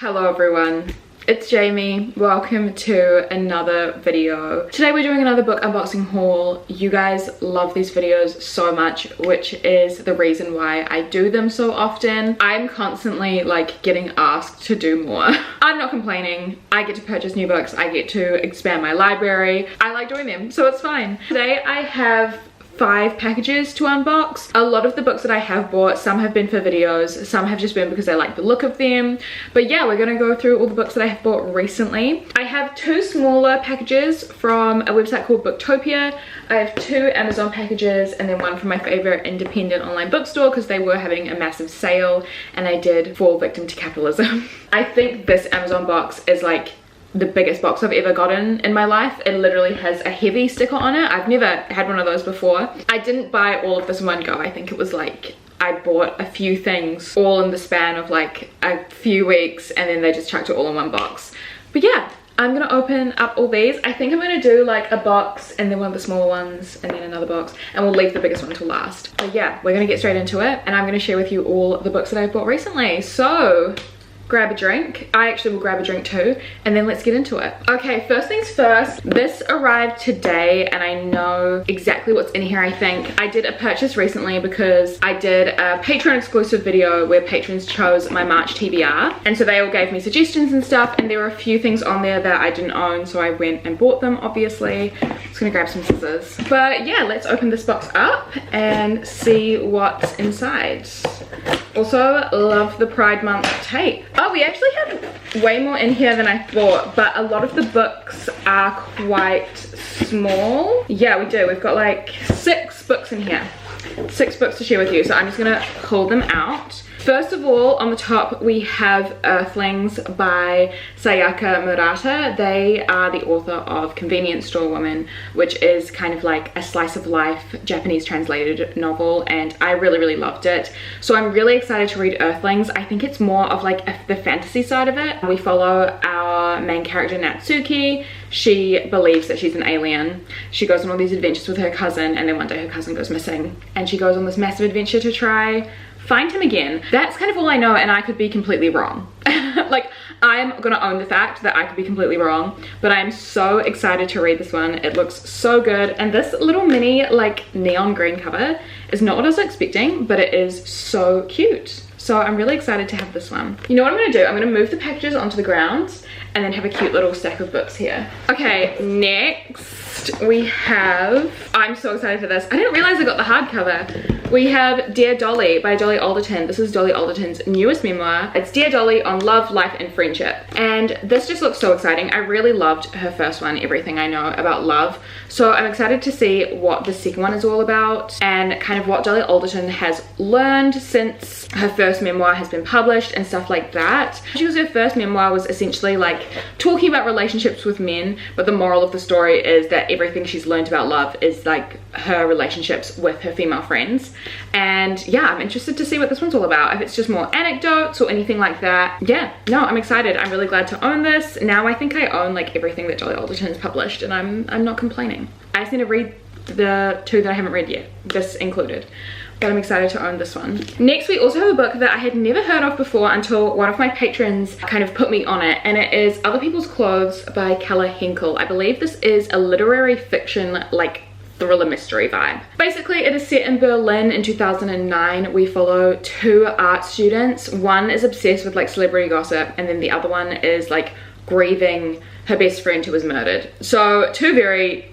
Hello everyone, it's Jamie. Welcome to another video. Today we're doing another book unboxing haul. You guys love these videos so much, which is the reason why I do them so often. I'm constantly like getting asked to do more. I'm not complaining. I get to purchase new books. I get to expand my library. I like doing them, so it's fine. Today I have 5 packages to unbox. A lot of the books that I have bought, some have been for videos, some have just been because I like the look of them. But yeah, we're gonna go through all the books that I have bought recently. I have 2 smaller packages from a website called Booktopia. I have 2 Amazon packages and then one from my favorite independent online bookstore because they were having a massive sale and I did fall victim to capitalism. I think this Amazon box is like the biggest box I've ever gotten in my life. It literally has a heavy sticker on it. I've never had one of those before. I didn't buy all of this in one go. I think it was like I bought a few things all in the span of like a few weeks and then they just chucked it all in one box. But yeah, I'm gonna open up all these. I think I'm gonna do like a box and then one of the smaller ones and then another box, and we'll leave the biggest one till last. But yeah, we're gonna get straight into it and I'm gonna share with you all the books that I've bought recently. So grab a drink. I actually will grab a drink too, and then let's get into it. Okay, first things first, this arrived today and I know exactly what's in here. I think I did a purchase recently because I did a Patreon exclusive video where patrons chose my March TBR, and so they all gave me suggestions and stuff, and there were a few things on there that I didn't own, so I went and bought them. Obviously I'm just gonna grab some scissors, but yeah, let's open this box up and see what's inside. Also love the Pride Month tape. Oh, we actually have way more in here than I thought, but a lot of the books are quite small. Yeah, we do. We've got like 6 books in here. 6 books to share with you, so I'm just gonna pull them out. First of all, on the top we have Earthlings by Sayaka Murata. They are the author of Convenience Store Woman, which is kind of like a slice of life Japanese translated novel, and I really loved it. So I'm really excited to read Earthlings. I think it's more of like the fantasy side of it. We follow our main character Natsuki. She believes that she's an alien. She goes on all these adventures with her cousin, and then one day her cousin goes missing and she goes on this massive adventure to try find him again. That's kind of all I know, and I could be completely wrong. Like, I'm gonna own the fact that I could be completely wrong, but I'm so excited to read this one. It looks so good, and this little mini like neon green cover is not what I was expecting, but it is so cute. So I'm really excited to have this one. You know what I'm gonna do? I'm gonna move the packages onto the ground and then have a cute little stack of books here. Okay, next we have, I'm so excited for this. I didn't realize I got the hardcover. We have Dear Dolly by Dolly Alderton. This is Dolly Alderton's newest memoir. It's Dear Dolly on love, life, and friendship. And this just looks so exciting. I really loved her first one, Everything I Know About Love. So I'm excited to see what the second one is all about and kind of what Dolly Alderton has learned since her first memoir has been published and stuff like that. Because her first memoir was essentially like talking about relationships with men, but the moral of the story is that everything she's learned about love is like her relationships with her female friends. And yeah, I'm interested to see what this one's all about, if it's just more anecdotes or anything like that. Yeah, no, I'm excited. I'm really glad to own this. Now I think I own like everything that Dolly Alderton has published, and I'm not complaining. I just need to read the 2 that I haven't read yet, this included, but I'm excited to own this one. Next, we also have a book that I had never heard of before until one of my patrons kind of put me on it, and it is Other People's Clothes by Kella Henkel. I believe this is a literary fiction like thriller mystery vibe. Basically, it is set in Berlin in 2009. We follow 2 art students. One is obsessed with like celebrity gossip, and then the other one is like grieving her best friend who was murdered. So 2 very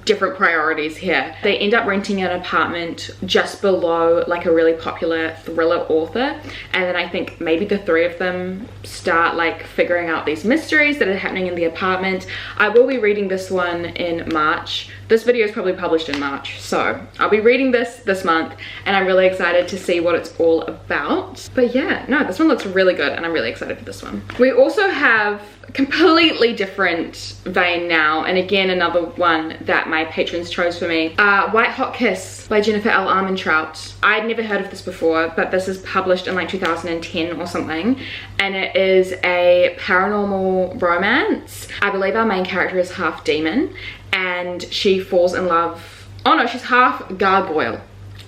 different priorities here. They end up renting an apartment just below like a really popular thriller author, and then I think maybe the 3 of them start like figuring out these mysteries that are happening in the apartment. I will be reading this one in March. This video is probably published in March, so I'll be reading this month, and I'm really excited to see what it's all about. But yeah, no, this one looks really good and I'm really excited for this one. We also have completely different vein now, and again another one that my patrons chose for me. White Hot Kiss by Jennifer L. Armentrout. I'd never heard of this before, but this is published in like 2010 or something, and it is a paranormal romance. I believe our main character is half demon, and she falls in love, oh no, she's half gargoyle,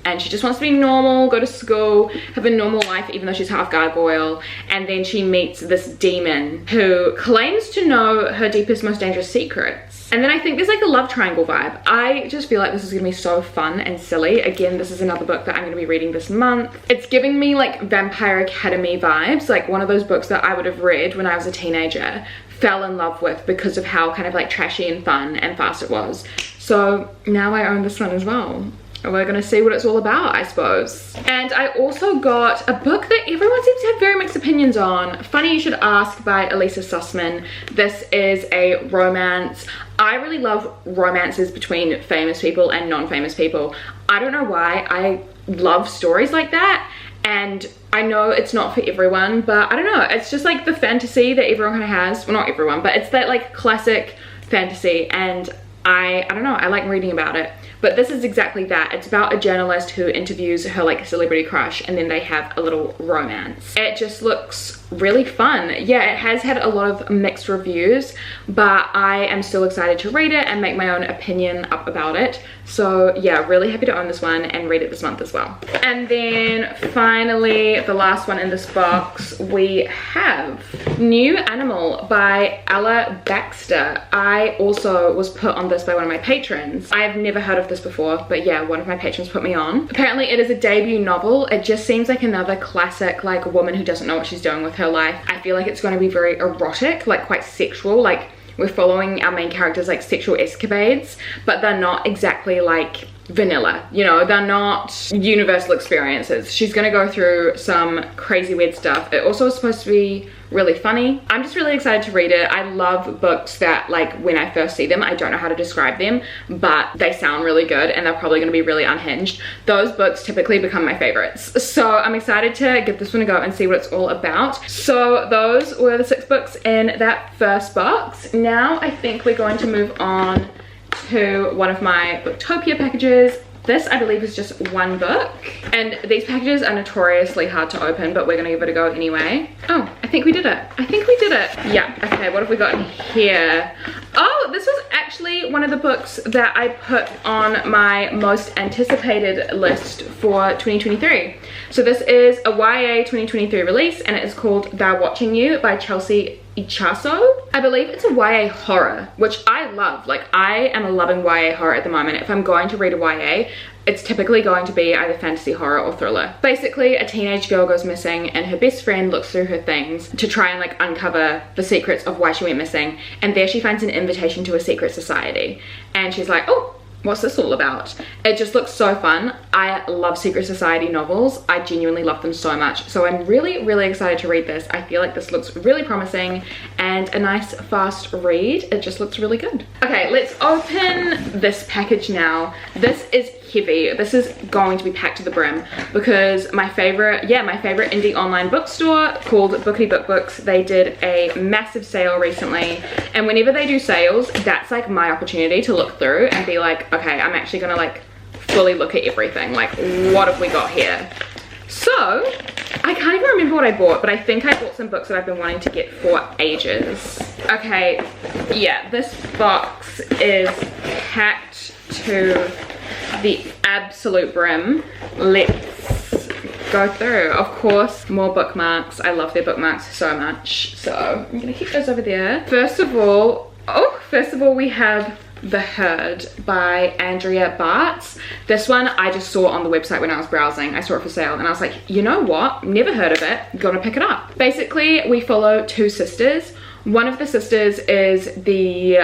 and she just wants to be normal, go to school, have a normal life even though she's half gargoyle. And then she meets this demon who claims to know her deepest, most dangerous secrets. And then I think there's like a love triangle vibe. I just feel like this is gonna be so fun and silly. Again, this is another book that I'm gonna be reading this month. It's giving me like Vampire Academy vibes, like one of those books that I would have read when I was a teenager, fell in love with because of how kind of like trashy and fun and fast it was. So now I own this one as well. And we're gonna see what it's all about, I suppose. And I also got a book that everyone seems to have very mixed opinions on. Funny You Should Ask by Elisa Sussman. This is a romance. I really love romances between famous people and non-famous people. I don't know why, I love stories like that. And I know it's not for everyone, but I don't know, it's just like the fantasy that everyone kind of has. Well, not everyone, but it's that like classic fantasy, and I don't know, I like reading about it. But this is exactly that. It's about a journalist who interviews her like celebrity crush, and then they have a little romance. It just looks really fun. Yeah, it has had a lot of mixed reviews, but I am still excited to read it and make my own opinion up about it. So yeah, really happy to own this one and read it this month as well. And then finally, the last one in this box, we have New Animal by Ella Baxter. I also was put on this by one of my patrons. I've never heard of this before, but yeah, one of my patrons put me on. Apparently it is a debut novel. It just seems like another classic, like a woman who doesn't know what she's doing with her life. I feel like it's going to be very erotic, like quite sexual, like we're following our main characters like sexual escapades, but they're not exactly like vanilla, you know, they're not universal experiences. She's gonna go through some crazy weird stuff. It also is supposed to be really funny. I'm just really excited to read it. I love books that like when I first see them, I don't know how to describe them, but they sound really good and they're probably gonna be really unhinged. Those books typically become my favorites. So I'm excited to give this one a go and see what it's all about. So those were the 6 books in that first box. Now I think we're going to move on to one of my Booktopia packages. This, I believe, is just one book, and these packages are notoriously hard to open, but we're gonna give it a go anyway. Oh, I think we did it. I think we did it. Yeah, okay, what have we got in here? Oh, this was actually one of the books that I put on my most anticipated list for 2023. So this is a YA 2023 release, and it is called They're Watching You by Chelsea Ichaso. I believe it's a YA horror, which I love. Like, I am loving YA horror at the moment. If I'm going to read a YA, it's typically going to be either fantasy, horror, or thriller. Basically, a teenage girl goes missing and her best friend looks through her things to try and like uncover the secrets of why she went missing, and there she finds an invitation to a secret society, and she's like, oh, what's this all about? It just looks so fun. I love secret society novels. I genuinely love them so much. So I'm really, really excited to read this. I feel like this looks really promising and a nice fast read. It just looks really good. Okay, let's open this package now. This is heavy. This is going to be packed to the brim because my favorite indie online bookstore called Bookity Book Books, they did a massive sale recently, and whenever they do sales, that's like my opportunity to look through and be like, okay, I'm actually gonna like fully look at everything, like what have we got here? So I can't even remember what I bought, but I think I bought some books that I've been wanting to get for ages. Okay, yeah, this box is packed to the absolute brim. Let's go through. Of course, more bookmarks. I love their bookmarks so much, so I'm gonna keep those over there. First of all, we have The Herd by Andrea Bartz. This one I just saw on the website when I was browsing. I saw it for sale and I was like, you know what, never heard of it, gonna pick it up. Basically, we follow 2 sisters. One of the sisters is the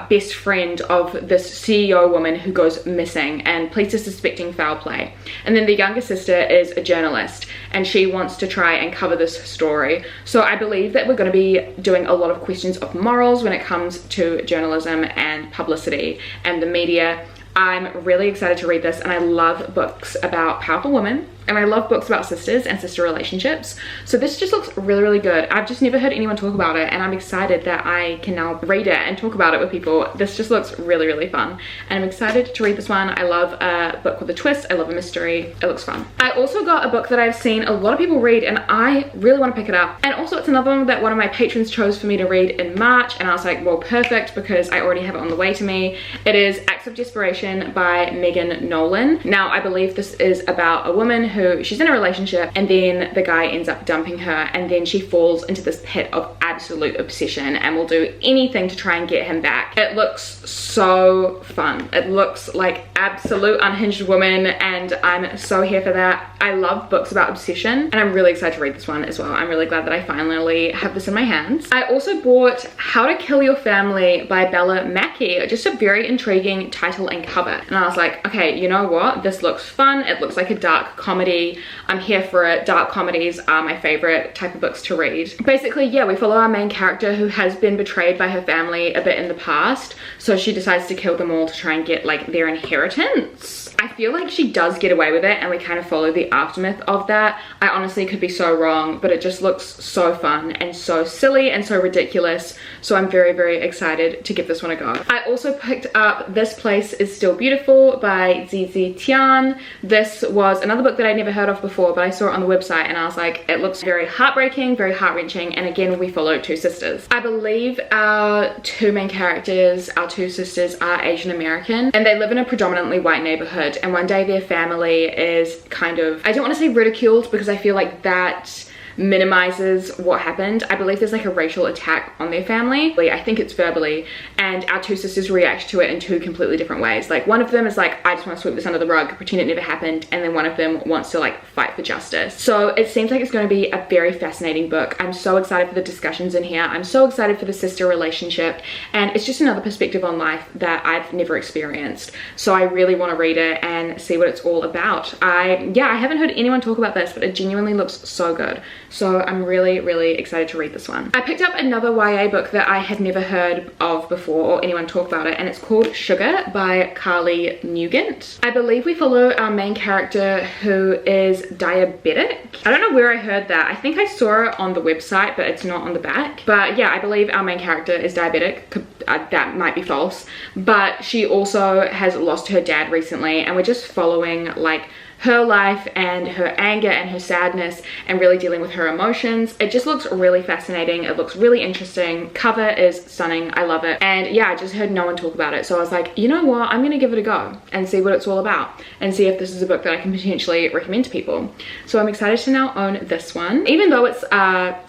best friend of this CEO woman who goes missing, and police are suspecting foul play. And then the younger sister is a journalist, and she wants to try and cover this story. So I believe that we're going to be doing a lot of questions of morals when it comes to journalism and publicity and the media. I'm really excited to read this, and I love books about powerful women and I love books about sisters and sister relationships, so this just looks really, really good. I've just never heard anyone talk about it, and I'm excited that I can now read it and talk about it with people. This just looks really, really fun, and I'm excited to read this one. I love a book with a twist. I love a mystery. It looks fun. I also got a book that I've seen a lot of people read, and I really want to pick it up. And also it's another one that one of my patrons chose for me to read in March, and I was like, well, perfect, because I already have it on the way to me. It is Acts of Desperation by Megan Nolan. Now, I believe this is about a woman who, she's in a relationship, and then the guy ends up dumping her, and then she falls into this pit of absolute obsession and will do anything to try and get him back. It looks so fun. It looks like absolute unhinged woman, and I'm so here for that. I love books about obsession, and I'm really excited to read this one as well. I'm really glad that I finally have this in my hands. I also bought How to Kill Your Family by Bella Mackey. Just a very intriguing title and cover, and I was like, okay, you know what, this looks fun. It looks like a dark comedy. I'm here for it. Dark comedies are my favorite type of books to read. Basically, yeah, we follow our main character who has been betrayed by her family a bit in the past, so she decides to kill them all to try and get like their inheritance. I feel like she does get away with it, and we kind of follow the aftermath of that. I honestly could be so wrong, but it just looks so fun and so silly and so ridiculous, so I'm very, very excited to give this one a go. I also picked up This Place Is Still Beautiful by Zizi Tian. This was another book that I'd never heard of before, but I saw it on the website, and I was like, it looks very heartbreaking, very heart-wrenching, and again, we follow two sisters. I believe our two main characters, our two sisters, are Asian American, and they live in a predominantly white neighborhood, and one day their family is kind of, I don't want to say ridiculed, because I feel like that minimizes what happened. I believe there's like a racial attack on their family. I think it's verbally, and our two sisters react to it in two completely different ways. Like, one of them is like, I just want to sweep this under the rug, pretend it never happened, and then one of them wants to like fight for justice. So it seems like it's going to be a very fascinating book. I'm so excited for the discussions in here. I'm so excited for the sister relationship, and it's just another perspective on life that I've never experienced. So I really want to read it and see what it's all about. I haven't heard anyone talk about this, but it genuinely looks so good. So I'm really, really excited to read this one. I picked up another YA book that I had never heard of before or anyone talk about it, and it's called Sugar by Carly Nugent. I believe we follow our main character who is diabetic. I don't know where I heard that. I think I saw it on the website, but it's not on the back. But yeah, I believe our main character is diabetic. That might be false. But she also has lost her dad recently, and we're just following like her life and her anger and her sadness and really dealing with her emotions. It just looks really fascinating. It looks really interesting. Cover is stunning. I love it. And yeah, I just heard no one talk about it, so I was like, you know what, I'm gonna give it a go and see what it's all about and see if this is a book that I can potentially recommend to people. So I'm excited to now own this one, even though it's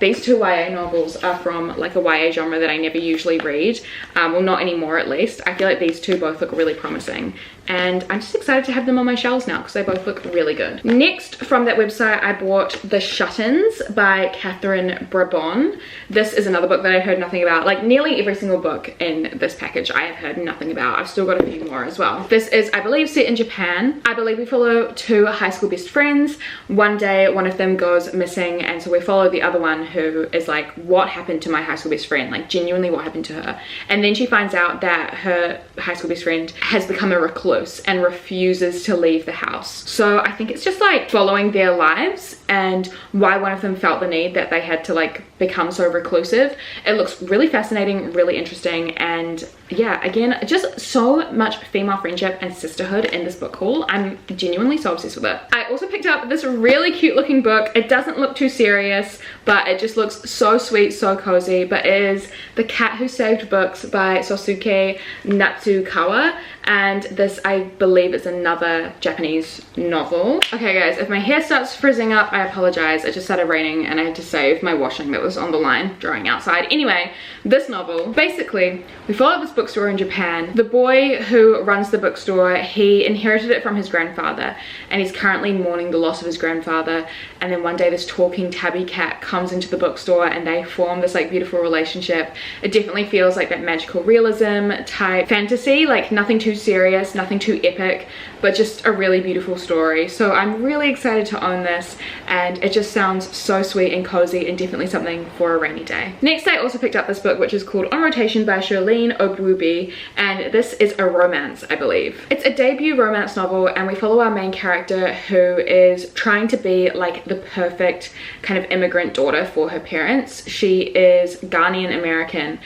these two YA novels are from like a YA genre that I never usually read. Well, not anymore at least. I feel like these two both look really promising, and I'm just excited to have them on my shelves now because they both look really good. Next, from that website, I bought The Shut-ins by Catherine Brabon. This is another book that I heard nothing about. Like, nearly every single book in this package I have heard nothing about. I've still got a few more as well. This is, I believe, set in Japan. I believe we follow two high school best friends. One day, one of them goes missing, and so we follow the other one who is like, what happened to my high school best friend? Like, genuinely, what happened to her? And then she finds out that her high school best friend has become a recluse and refuses to leave the house. So I think it's just like following their lives and why one of them felt the need that they had to like become so reclusive. It looks really fascinating, really interesting, and yeah, again, just so much female friendship and sisterhood in this book haul. I'm genuinely so obsessed with it. I also picked up this really cute looking book. It doesn't look too serious, but it just looks so sweet, so cozy. But it is The Cat Who Saved Books by Sosuke Natsukawa, and this, I believe, is another Japanese novel. Okay guys, if my hair starts frizzing up, I apologize. It just started raining and I had to save my washing that was on the line drying outside. Anyway, this novel, basically, we follow this bookstore in Japan. The boy who runs the bookstore, he inherited it from his grandfather, and he's currently mourning the loss of his grandfather. And then one day this talking tabby cat comes into the bookstore and they form this like beautiful relationship. It definitely feels like that magical realism type fantasy, like nothing too serious, nothing too epic, but just a really beautiful story. So I'm really excited to own this and it just sounds so sweet and cozy and definitely something for a rainy day. Next, I also picked up this book, which is called On Rotation by Charlene Ogbubi, and this is a romance, I believe. It's a debut romance novel, and we follow our main character who is trying to be like the perfect kind of immigrant daughter for her parents. She is Ghanaian American,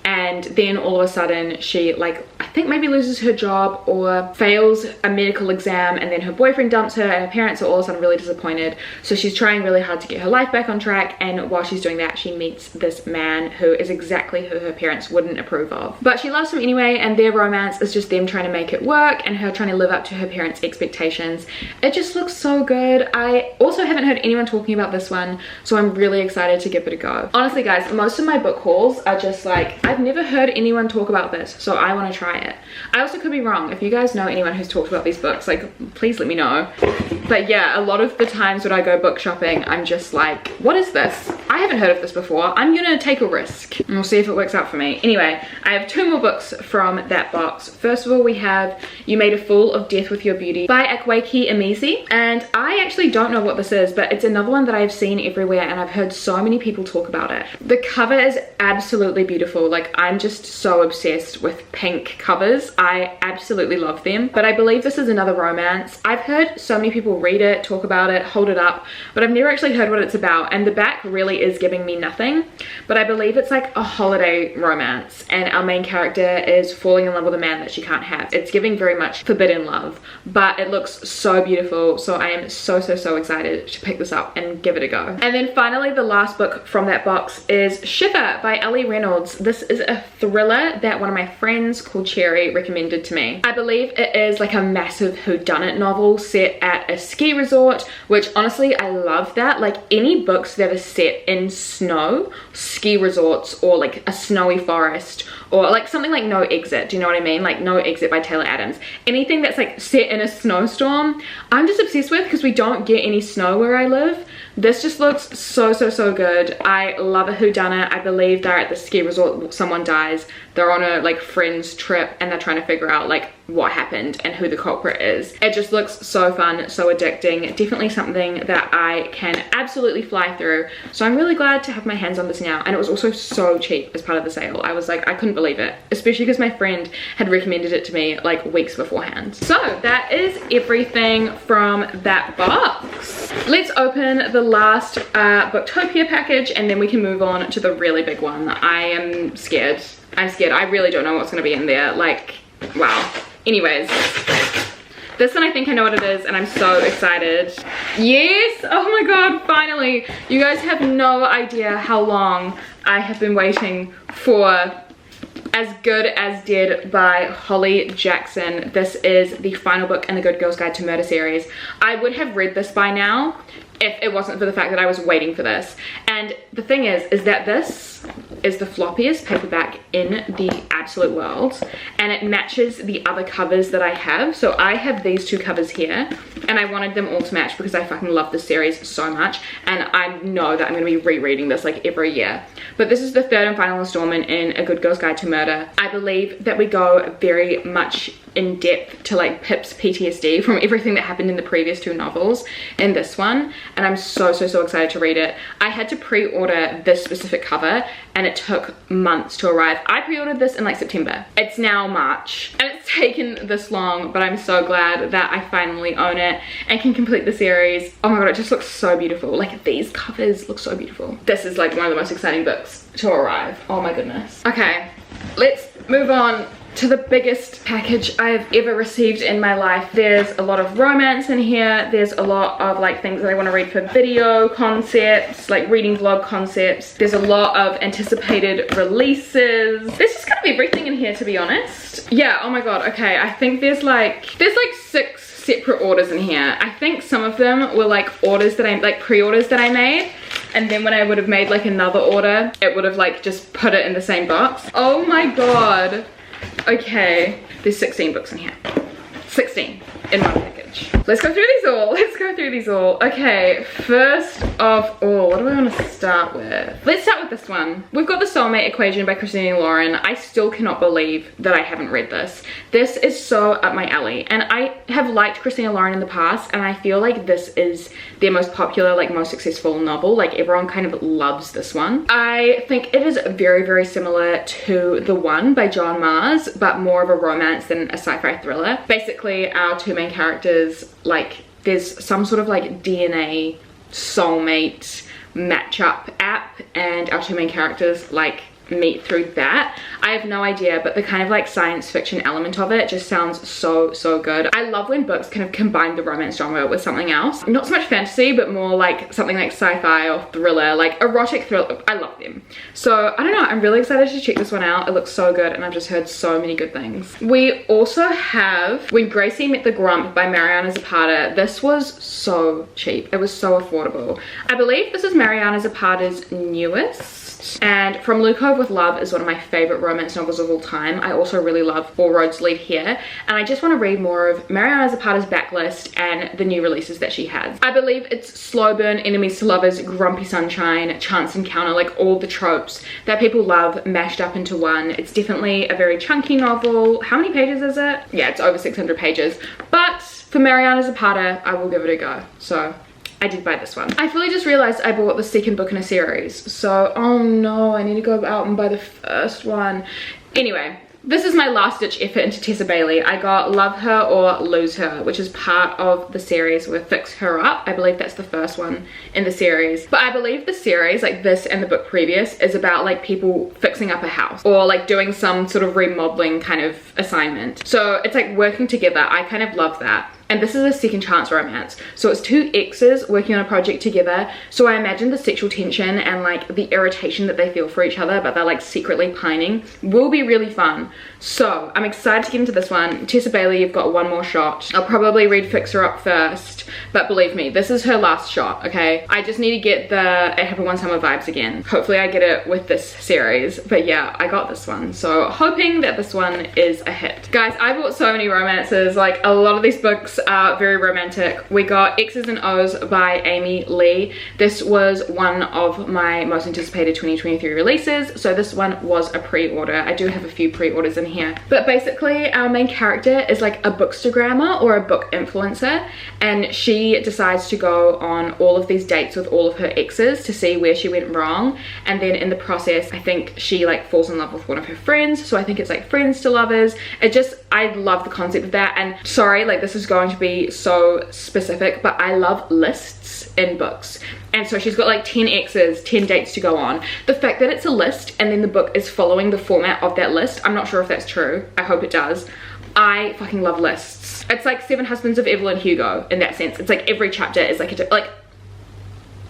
and then all of a sudden she, like, I think maybe loses her job or fails a medical exam, and then her boyfriend dumps her and her parents are all of a sudden really disappointed. So she's trying really hard to get her life back on track, and while she's doing that she meets this man who is exactly who her parents wouldn't approve of. But she loves him anyway, and their romance is just them trying to make it work and her trying to live up to her parents' expectations. It just looks so good. I also haven't heard anyone talking about this one, so I'm really excited to give it a go. Honestly guys, most of my book hauls are just like, I've never heard anyone talk about this, so I want to try it. I also could be wrong. If you guys know anyone who's talked about these books, like, please let me know. But yeah, a lot of the times when I go book shopping, I'm just like, what is this? I haven't heard of this before. I'm gonna take a risk and we'll see if it works out for me. Anyway, I have 2 more books from that box. First of all, we have You Made a Fool of Death with Your Beauty by Akwaeke Emezi, and I actually don't know what this is, but it's another one that I've seen everywhere and I've heard so many people talk about it. The cover is absolutely beautiful. Like, I'm just so obsessed with pink covers. I absolutely love them. But I believe this is another romance. I've heard so many people read it, talk about it, hold it up, but I've never actually heard what it's about, and the back really is giving me nothing. But I believe it's like a holiday romance, and our main character is falling in love with a man that she can't have. It's giving very much forbidden love, but it looks so beautiful, so I am so excited to pick this up and give it a go. And then finally, the last book from that box is Shiver by Ellie Reynolds. This is a thriller that one of my friends called Cherry recommended to me. I believe it is like a massive whodunit novel set at a ski resort, which honestly I love that. Like, any books that are set in snow, ski resorts, or like a snowy forest, or like something like No Exit, do you know what I mean? Like No Exit by Taylor Adams. Anything that's like set in a snowstorm, I'm just obsessed with, because we don't get any snow where I live. This just looks so good. I love a whodunit. I believe they're at the ski resort, someone dies, they're on a like friend's trip, and they're trying to figure out like what happened and who the culprit is. It just looks so fun, so addicting. Definitely something that I can absolutely fly through. So I'm really glad to have my hands on this now, and it was also so cheap as part of the sale. I was like, I couldn't believe it, especially because my friend had recommended it to me like weeks beforehand. So that is everything from that box. Let's open the last Booktopia package, and then we can move on to the really big one. I am scared. I'm scared. I really don't know what's going to be in there. Like, wow. Anyways, this one I think I know what it is, and I'm so excited. Yes! Oh my god, finally! You guys have no idea how long I have been waiting for As Good as Dead by Holly Jackson. This is the final book in the Good Girls Guide to Murder series. I would have read this by now if it wasn't for the fact that I was waiting for this. And the thing is that this is the floppiest paperback in the absolute world, and it matches the other covers that I have. So I have these 2 covers here, and I wanted them all to match because I fucking love this series so much, and I know that I'm going to be rereading this like every year. But this is the 3rd and final installment in A Good Girl's Guide to Murder. I believe that we go very much in depth to like Pip's PTSD from everything that happened in the previous 2 novels in this one, and I'm so excited to read it. I had to pre-order this specific cover, and it took months to arrive. I pre-ordered this in like September. It's now March, and it's taken this long, but I'm so glad that I finally own it and can complete the series. Oh my god, it just looks so beautiful. Like, these covers look so beautiful. This is like one of the most exciting books to arrive. Oh my goodness. Okay, let's move on to the biggest package I have ever received in my life. There's a lot of romance in here. There's a lot of like things that I want to read for video concepts, like reading vlog concepts. There's a lot of anticipated releases. There's just kind of everything in here, to be honest. Yeah, oh my god, okay, I think there's like 6 separate orders in here. I think some of them were like orders that I, like pre-orders that I made, and then when I would have made like another order, it would have like just put it in the same box. Oh my god. Okay, there's 16 books in here. 16 in one package. Let's go through these all. Let's go through these all. Okay, first of all, what do I want to start with? Let's start with this one. We've got The Soulmate Equation by Christina Lauren. I still cannot believe that I haven't read this. This is so up my alley, and I have liked Christina Lauren in the past, and I feel like this is their most popular, like most successful novel. Like everyone kind of loves this one. I think it is very, very similar to The One by John Mars, but more of a romance than a sci-fi thriller. Basically, our two main characters, like there's some sort of like DNA soulmate matchup app, and our two main characters like meet through that. I have no idea, but the kind of like science fiction element of it just sounds so good. I love when books kind of combine the romance genre with something else. Not so much fantasy, but more like something like sci-fi or thriller, like erotic thriller. I love them. So I don't know, I'm really excited to check this one out. It looks so good, and I've just heard so many good things. We also have When Gracie Met the Grump by Mariana Zapata. This was so cheap. It was so affordable. I believe this is Mariana Zapata's newest. And From Blue Cove with Love is one of my favorite romance novels of all time. I also really love Four Roads Lead Here, and I just want to read more of Mariana Zapata's backlist and the new releases that she has. I believe it's slow burn, enemies to lovers, grumpy sunshine, chance encounter, like all the tropes that people love mashed up into one. It's definitely a very chunky novel. How many pages is it? Yeah, it's over 600 pages. But for Mariana Zapata, I will give it a go. So I did buy this one. I fully just realized I bought the second book in a series. So, oh no, I need to go out and buy the first one. Anyway, this is my last ditch effort into Tessa Bailey. I got Love Her or Lose Her, which is part of the series with Fix Her Up. I believe that's the first one in the series. But I believe the series, like this and the book previous, is about like people fixing up a house or like doing some sort of remodeling kind of assignment. So it's like working together. I kind of love that. And this is a second chance romance. So it's two exes working on a project together. So I imagine the sexual tension and like the irritation that they feel for each other, but they're like secretly pining, will be really fun. So I'm excited to get into this one. Tessa Bailey, you've got one more shot. I'll probably read Fix Her Up first, but believe me, this is her last shot, okay? I just need to get the It Happened One Summer vibes again. Hopefully I get it with this series, but yeah, I got this one. So hoping that this one is a hit. Guys, I bought so many romances. Like a lot of these books are very romantic. We got X's and O's by Amy Lee. This was one of my most anticipated 2023 releases, so this one was a pre-order. I do have a few pre-orders in here, but basically our main character is like a bookstagrammer or a book influencer, and she decides to go on all of these dates with all of her exes to see where she went wrong, and then in the process I think she like falls in love with one of her friends, so I think it's like friends to lovers. I love the concept of that. And sorry, like this is going to be so specific, but I love lists in books. And so she's got like 10 exes, 10 dates to go on. The fact that it's a list and then the book is following the format of that list, I'm not sure if that's true. I hope it does. I fucking love lists. It's like Seven Husbands of Evelyn Hugo in that sense. It's like every chapter is like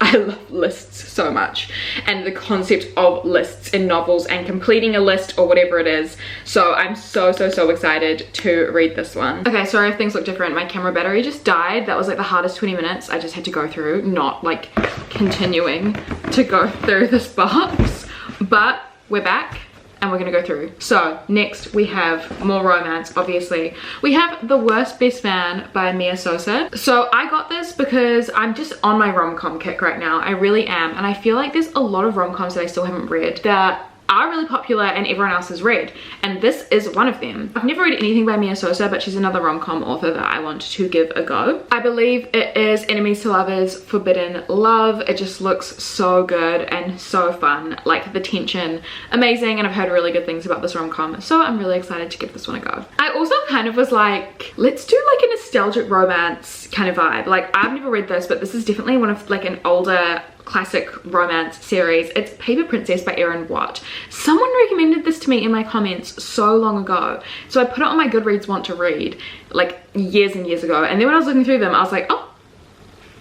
I love lists so much, and the concept of lists in novels and completing a list or whatever it is. So I'm so excited to read this one. Okay, sorry if things look different. My camera battery just died. That was like the hardest 20 minutes I just had to go through, not like continuing to go through this box. But we're back and we're gonna go through. So next we have more romance, obviously. We have The Worst Best Man by Mia Sosa. So I got this because I'm just on my rom-com kick right now. I really am. And I feel like there's a lot of rom-coms that I still haven't read that are really popular and everyone else has read, and this is one of them. I've never read anything by Mia Sosa, but she's another rom-com author that I want to give a go. I believe it is Enemies to Lovers, Forbidden Love. It just looks so good and so fun. Like the tension, amazing, and I've heard really good things about this rom-com, so I'm really excited to give this one a go. I also kind of was like, let's do like a nostalgic romance kind of vibe. Like I've never read this, but this is definitely one of like an older classic romance series. It's Paper Princess by Erin Watt. Someone recommended this to me in my comments so long ago, so I put it on my Goodreads want to read like years and years ago, and then when I was looking through them I was like, oh,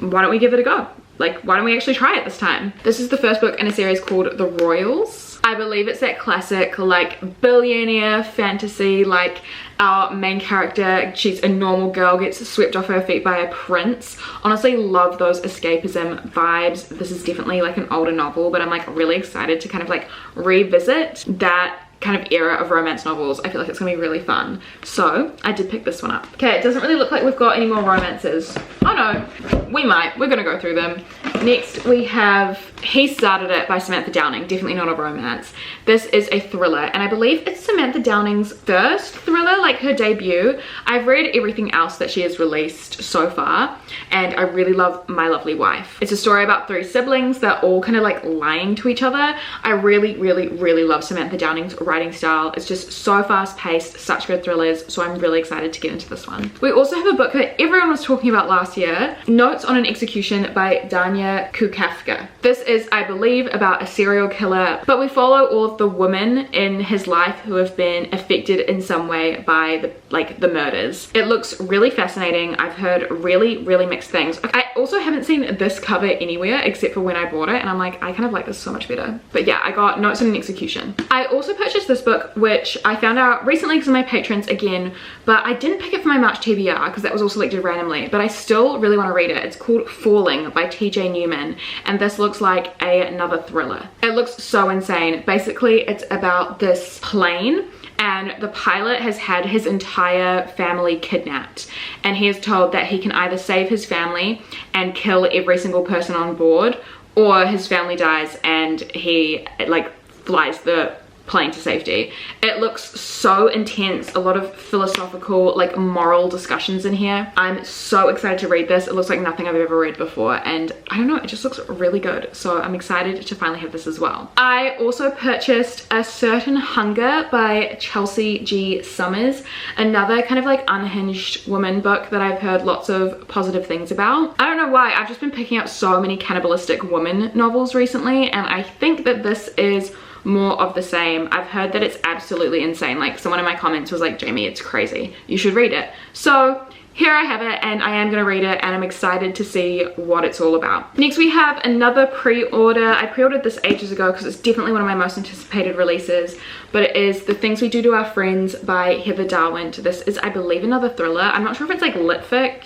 why don't we give it a go? Like, why don't we actually try it this time? This is the first book in a series called The Royals. I believe it's that classic like billionaire fantasy, like our main character, she's a normal girl, gets swept off her feet by a prince. Honestly, love those escapism vibes. This is definitely like an older novel, but I'm like really excited to kind of like revisit that kind of era of romance novels. I feel like it's gonna be really fun. So I did pick this one up. Okay, it doesn't really look like we've got any more romances. Oh no, we might. We're gonna go through them. Next we have He Started It by Samantha Downing. Definitely not a romance. This is a thriller, and I believe it's Samantha Downing's first thriller, like her debut. I've read everything else that she has released so far, and I really love My Lovely Wife. It's a story about 3 siblings that are all kind of like lying to each other. I really love Samantha Downing's writing style. It's just so fast paced, such good thrillers, so I'm really excited to get into this one. We also have a book that everyone was talking about last year, Notes on an Execution by Dania Kukafka. This is, I believe, about a serial killer, but we follow all of the women in his life who have been affected in some way by the murders. It looks really fascinating. I've heard really mixed things. I also haven't seen this cover anywhere except for when I bought it, and I'm like, I kind of like this so much better. But yeah, I got Notes on an Execution. I also purchased this book, which I found out recently because of my patrons again, but I didn't pick it for my March TBR because that was all selected randomly, but I still really want to read it. It's called Falling by TJ Newman, and this looks like another thriller. It looks so insane. Basically, it's about this plane, and the pilot has had his entire family kidnapped, and he is told that he can either save his family and kill every single person on board, or his family dies and he like flies the plane to safety. It looks so intense. A lot of philosophical, like moral discussions in here. I'm so excited to read this. It looks like nothing I've ever read before, and I don't know, it just looks really good. So I'm excited to finally have this as well. I also purchased A Certain Hunger by Chelsea G. Summers, another kind of like unhinged woman book that I've heard lots of positive things about. I don't know why, I've just been picking up so many cannibalistic woman novels recently, and I think that this is more of the same. I've heard that it's absolutely insane. Like, someone in my comments was like, Jamie, it's crazy, you should read it. So here I have it, and I am gonna read it, and I'm excited to see what it's all about. Next we have another pre-order. I pre-ordered this ages ago because it's definitely one of my most anticipated releases, but it is The Things We Do to Our Friends by Heather Darwin. This is, I believe, another thriller. I'm not sure if it's like lit fic.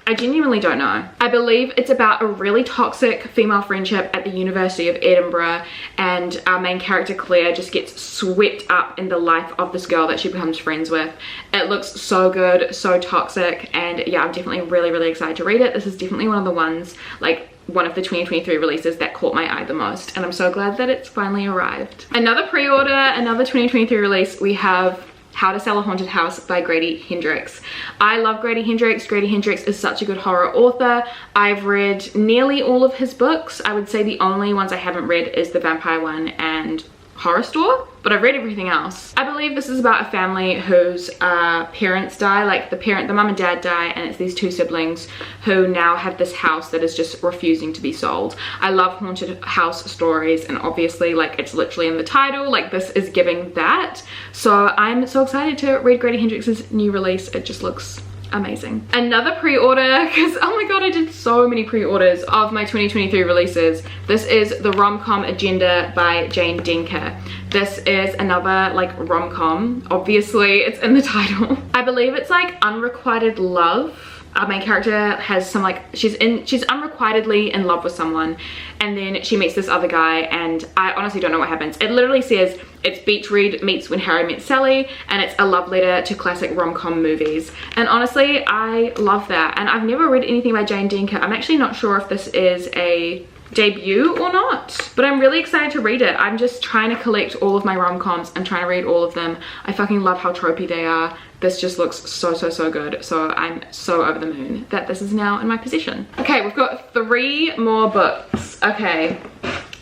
I genuinely don't know. I believe it's about a really toxic female friendship at the University of Edinburgh, and our main character Claire just gets swept up in the life of this girl that she becomes friends with. It looks so good, so toxic, and yeah, I'm definitely really excited to read it. This is definitely one of the ones, like one of the 2023 releases that caught my eye the most, and I'm so glad that it's finally arrived. Another pre-order, another 2023 release, we have How to Sell a Haunted House by Grady Hendrix. I love Grady Hendrix. Grady Hendrix is such a good horror author. I've read nearly all of his books. I would say the only ones I haven't read is the vampire one and Horror Store, but I've read everything else. I believe this is about a family whose parents die, like the mum and dad die, and it's these 2 siblings who now have this house that is just refusing to be sold. I love haunted house stories, and obviously, like, it's literally in the title, like this is giving that. So I'm so excited to read Grady Hendrix's new release. It just looks amazing. Another pre-order, because oh my god, I did so many pre-orders of my 2023 releases. This is The Rom-Com Agenda by Jane Denker. This is another like rom-com. Obviously, it's in the title. I believe it's like unrequited love. Our main character has some like, she's unrequitedly in love with someone, and then she meets this other guy, and I honestly don't know what happens. It literally says it's Beach Read meets When Harry Met Sally, and it's a love letter to classic rom-com movies. And honestly, I love that. And I've never read anything by Jane Denker. I'm actually not sure if this is a debut or not, but I'm really excited to read it. I'm just trying to collect all of my rom-coms and trying to read all of them. I fucking love how tropey they are. This just looks so good, so I'm so over the moon that this is now in my possession. Okay, we've got 3 more books. Okay,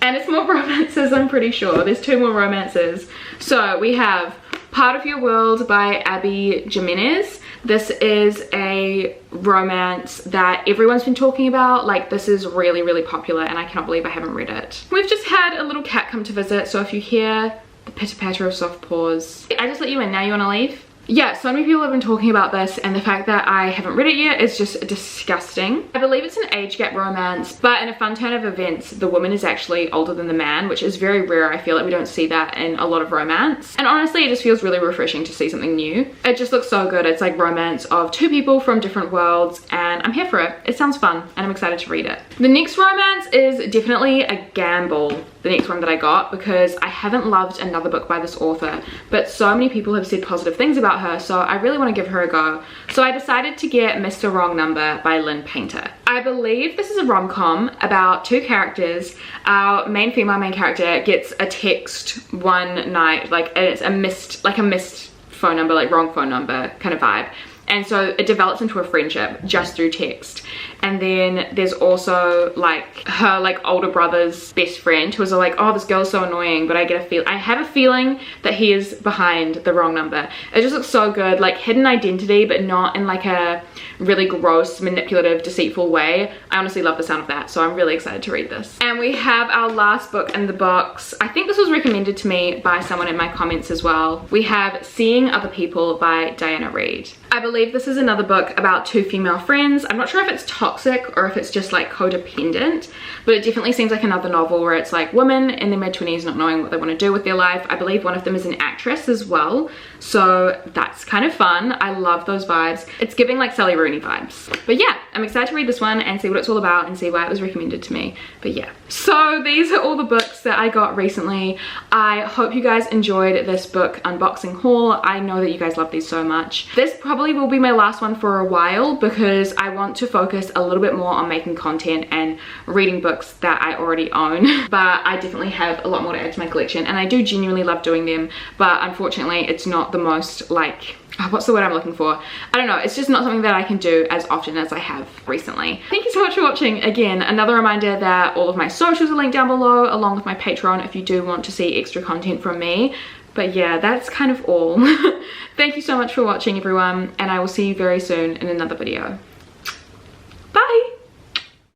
and it's more romances, I'm pretty sure. There's 2 more romances. So we have Part of Your World by Abby Jimenez. This is a romance that everyone's been talking about. Like, this is really popular, and I cannot believe I haven't read it. We've just had a little cat come to visit, so if you hear the pitter-patter of soft paws, I just let you in. Now you want to leave? Yeah, so many people have been talking about this, and the fact that I haven't read it yet is just disgusting. I believe it's an age gap romance, but in a fun turn of events, the woman is actually older than the man, which is very rare. I feel like we don't see that in a lot of romance. And honestly, it just feels really refreshing to see something new. It just looks so good. It's like romance of 2 people from different worlds, and I'm here for it. It sounds fun, and I'm excited to read it. The next romance is definitely a gamble. the next one that I got, because I haven't loved another book by this author, but so many people have said positive things about her, so I really want to give her a go. So I decided to get Mr. Wrong Number by Lynn Painter. I believe this is a rom-com about two characters. Our main female main character gets a text one night, like it's a missed phone number, like wrong phone number kind of vibe. And so it develops into a friendship just through text. And then there's also like her like older brother's best friend who was like, oh, this girl's so annoying, but I have a feeling that he is behind the wrong number. It just looks so good, like hidden identity, but not in like a really gross, manipulative, deceitful way. I honestly love the sound of that, so I'm really excited to read this. And we have our last book in the box. I think this was recommended to me by someone in my comments as well. We have Seeing Other People by Diana Reid. I believe this is another book about two female friends. I'm not sure if it's toxic or if it's just like codependent, but it definitely seems like another novel where it's like women in their mid-20s not knowing what they want to do with their life. I believe one of them is an actress as well, so that's kind of fun. I love those vibes. It's giving like Sally Rooney vibes. But yeah, I'm excited to read this one and see what it's all about and see why it was recommended to me. But yeah, so these are all the books that I got recently. I hope you guys enjoyed this book unboxing haul. I know that you guys love these so much. This probably will be my last one for a while because I want to focus a little bit more on making content and reading books that I already own. But I definitely have a lot more to add to my collection, and I do genuinely love doing them, but unfortunately it's not the most like, what's the word I'm looking for? I don't know, it's just not something that I can do as often as I have recently. Thank you so much for watching. Again, another reminder that all of my socials are linked down below, along with my Patreon if you do want to see extra content from me. But yeah, that's kind of all. Thank you so much for watching, everyone, and I will see you very soon in another video. Bye!